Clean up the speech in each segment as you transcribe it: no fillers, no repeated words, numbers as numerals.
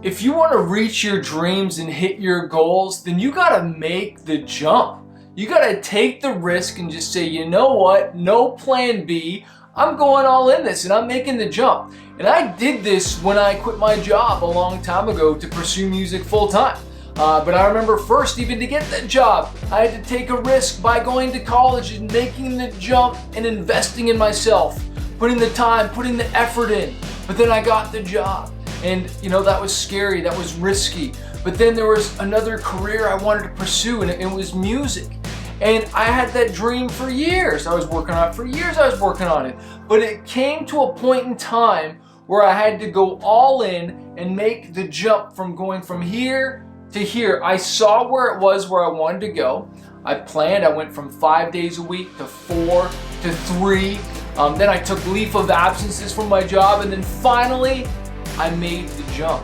If you want to reach your dreams and hit your goals, then you got to make the jump. You got to take the risk and just say, you know what, no plan B. I'm going all in this and I'm making the jump. And I did this when I quit my job a long time ago to pursue music full time. But I remember first, even to get that job, I had to take a risk by going to college and making the jump and investing in myself, putting the time, putting the effort in. But then I got the job. And that was scary, that was risky. But then there was another career I wanted to pursue, and it was music. And I had that dream for years. I was working on it for years, I was working on it. But it came to a point in time where I had to go all in and make the jump from going from here to here. I saw where it was where I wanted to go. I planned, I went from 5 days a week to 4 to 3. Then I took leave of absences from my job, and then finally, I made the jump.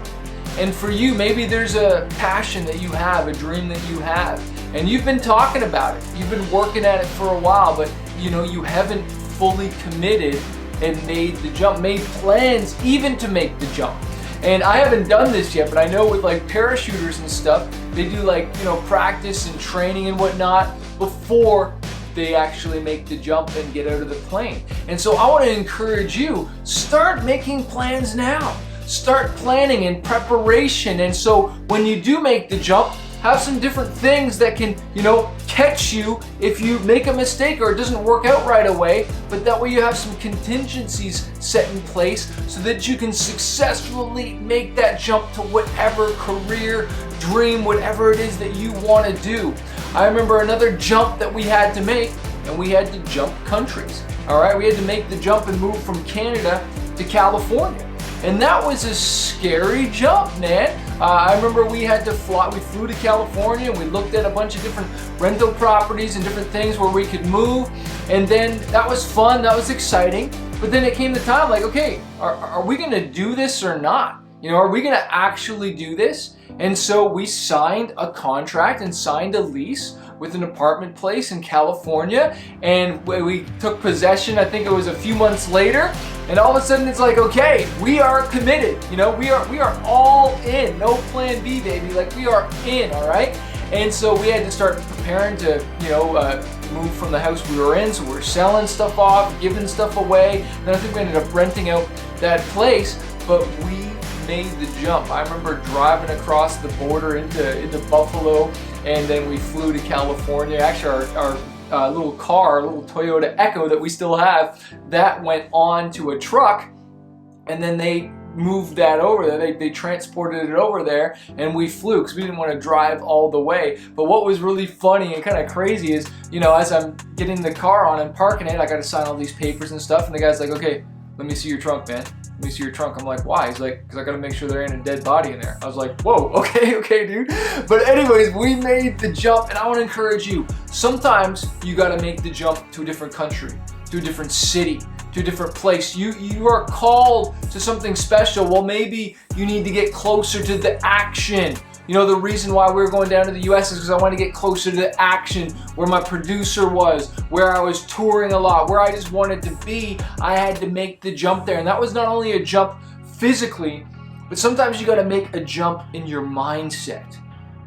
And for you, maybe there's a passion that you have, a dream that you have, and you've been talking about it. You've been working at it for a while, but you haven't fully committed and made the jump, made plans even to make the jump. And I haven't done this yet, but I know with like parachuters and stuff, they do practice and training and whatnot before they actually make the jump and get out of the plane. And so I want to encourage you, start making plans now. Start planning in preparation. And so when you do make the jump, have some different things that can, catch you if you make a mistake or it doesn't work out right away. But that way you have some contingencies set in place so that you can successfully make that jump to whatever career, dream, whatever it is that you want to do. I remember another jump that we had to make, and we had to jump countries. All right, we had to make the jump and move from Canada to California. And that was a scary jump, man. I remember we had to fly, we flew to California, and we looked at a bunch of different rental properties and different things where we could move. And then that was fun, that was exciting. But then it came the time okay, are we gonna do this or not? Are we gonna actually do this? And so we signed a contract and signed a lease with an apartment place in California, and we took possession, I think it was a few months later, and all of a sudden it's okay, we are committed, we are all in, no plan B, baby, we are in, all right? And so we had to start preparing to, move from the house we were in, so we're selling stuff off, giving stuff away, and I think we ended up renting out that place, but we made the jump. I remember driving across the border into Buffalo, and then we flew to California. Actually, our little car, our little Toyota Echo that we still have, that went on to a truck, and then they moved that over there. They transported it over there, and we flew because we didn't want to drive all the way. But what was really funny and kind of crazy is, as I'm getting the car on and parking it, I got to sign all these papers and stuff, and the guy's like, okay, let me see your trunk, man. Let me see your trunk. I'm like, why? He's like, because I got to make sure there ain't a dead body in there. I was like, whoa, okay, dude. But anyways, we made the jump, and I want to encourage you. Sometimes you got to make the jump to a different country, to a different city, to a different place. You are called to something special. Well, maybe you need to get closer to the action. The reason why we were going down to the US is because I wanted to get closer to the action, where my producer was, where I was touring a lot, where I just wanted to be. I had to make the jump there. And that was not only a jump physically, but sometimes you got to make a jump in your mindset.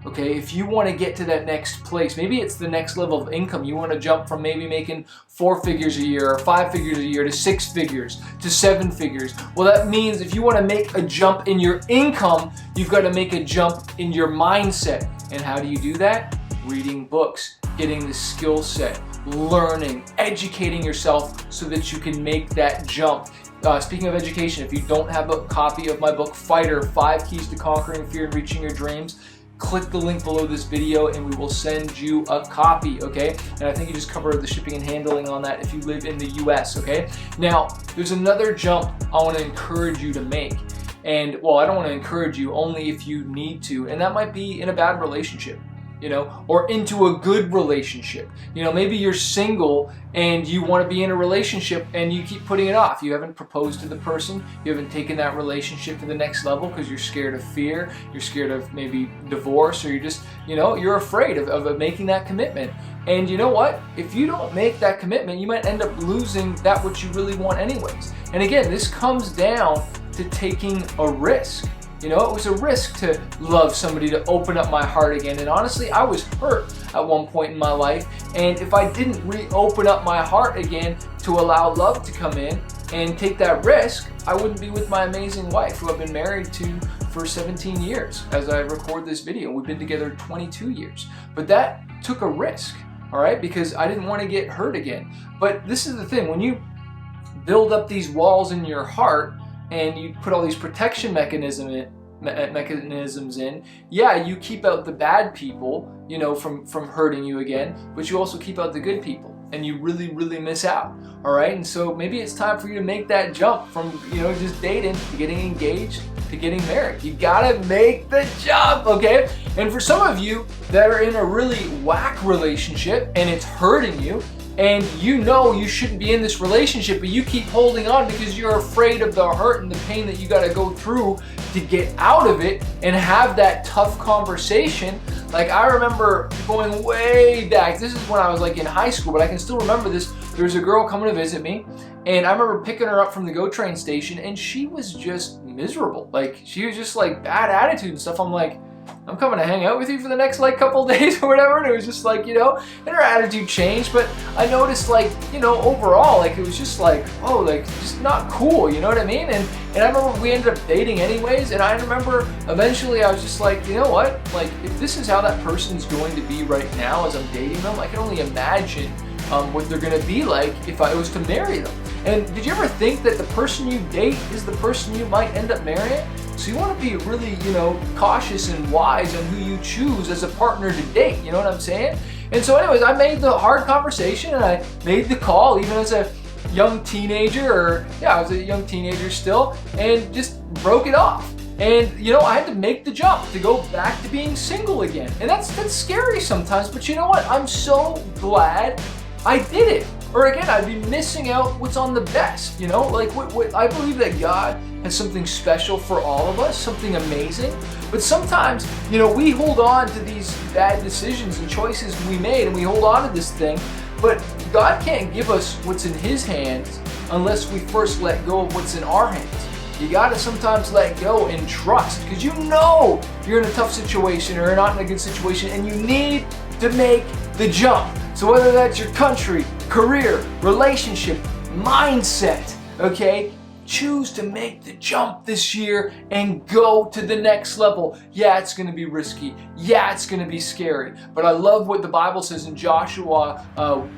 Okay, if you want to get to that next place, maybe it's the next level of income. You want to jump from maybe making 4 figures a year or 5 figures a year to 6 figures to 7 figures. Well, that means if you want to make a jump in your income, you've got to make a jump in your mindset. And how do you do that? Reading books, getting the skill set, learning, educating yourself so that you can make that jump. Speaking of education, if you don't have a copy of my book, Fighter, 5 Keys to Conquering Fear and Reaching Your Dreams, click the link below this video and we will send you a copy, okay? And I think you just covered the shipping and handling on that if you live in the US, okay? Now, there's another jump I want to encourage you to make. And, well, I don't want to encourage you, only if you need to. And that might be in a bad relationship, or into a good relationship. Maybe you're single and you want to be in a relationship and you keep putting it off. You haven't proposed to the person. You haven't taken that relationship to the next level because you're scared of fear. You're scared of maybe divorce, or you're just, you're afraid of making that commitment. And you know what? If you don't make that commitment, you might end up losing that which you really want anyways. And again, this comes down to taking a risk. You know, it was a risk to love somebody, to open up my heart again. And honestly, I was hurt at one point in my life. And if I didn't reopen up my heart again to allow love to come in and take that risk, I wouldn't be with my amazing wife, who I've been married to for 17 years as I record this video. We've been together 22 years. But that took a risk, all right? Because I didn't want to get hurt again. But this is the thing, when you build up these walls in your heart and you put all these protection mechanisms in, yeah, you keep out the bad people, you know, from hurting you again, but you also keep out the good people, and you really miss out. All right, and so maybe it's time for you to make that jump from, you know, just dating to getting engaged to getting married. You gotta make the jump, okay? And for some of you that are in a really whack relationship and it's hurting you, and you know you shouldn't be in this relationship, but you keep holding on because you're afraid of the hurt and the pain that you got to go through to get out of it and have that tough conversation. Like, I remember going way back, this is when I was like in high school, but I can still remember this. There was a girl coming to visit me, and I remember picking her up from the GO train station, and she was just miserable. Like, she was just like bad attitude and stuff. I'm like, I'm coming to hang out with you for the next like couple days or whatever. And it was just like, you know, and her attitude changed, but I noticed, like, you know, overall, like, it was just like, oh, like, just not cool, you know what I mean? And I remember we ended up dating anyways, and I remember eventually I was just like, you know what, like, if this is how that person's going to be right now as I'm dating them, I can only imagine what they're gonna be like if I was to marry them. And did you ever think that the person you date is the person you might end up marrying? So you want to be really, you know, cautious and wise on who you choose as a partner to date, you know what I'm saying? And so anyways, I made the hard conversation and I made the call even as a young teenager, or yeah, I was a young teenager still, and just broke it off. And you know, I had to make the jump to go back to being single again. And that's scary sometimes, but you know what? I'm so glad I did it. Or again, I'd be missing out what's on the best, you know? Like, what I believe that God has something special for all of us, something amazing. But sometimes, you know, we hold on to these bad decisions and choices we made, and we hold on to this thing. But God can't give us what's in His hands unless we first let go of what's in our hands. You gotta sometimes let go and trust, because you know you're in a tough situation or not in a good situation, and you need to make the jump. So whether that's your country, career, relationship, mindset, okay? Choose to make the jump this year and go to the next level. Yeah, it's gonna be risky. Yeah, it's gonna be scary. But I love what the Bible says in Joshua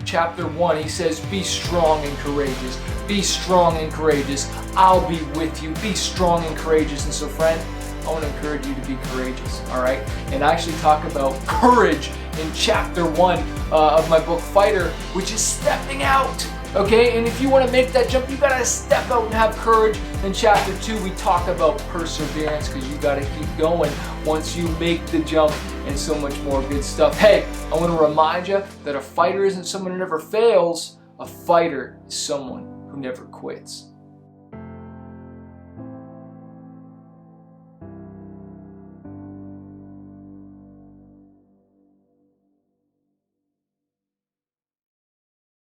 chapter 1. He says, be strong and courageous. Be strong and courageous. I'll be with you. Be strong and courageous. And so, friend, I want to encourage you to be courageous, all right? And I actually talk about courage in chapter 1 of my book, Fighter, which is stepping out, okay? And if you want to make that jump, you got to step out and have courage. In chapter 2, we talk about perseverance, because you got to keep going once you make the jump, and so much more good stuff. Hey, I want to remind you that a fighter isn't someone who never fails. A fighter is someone who never quits.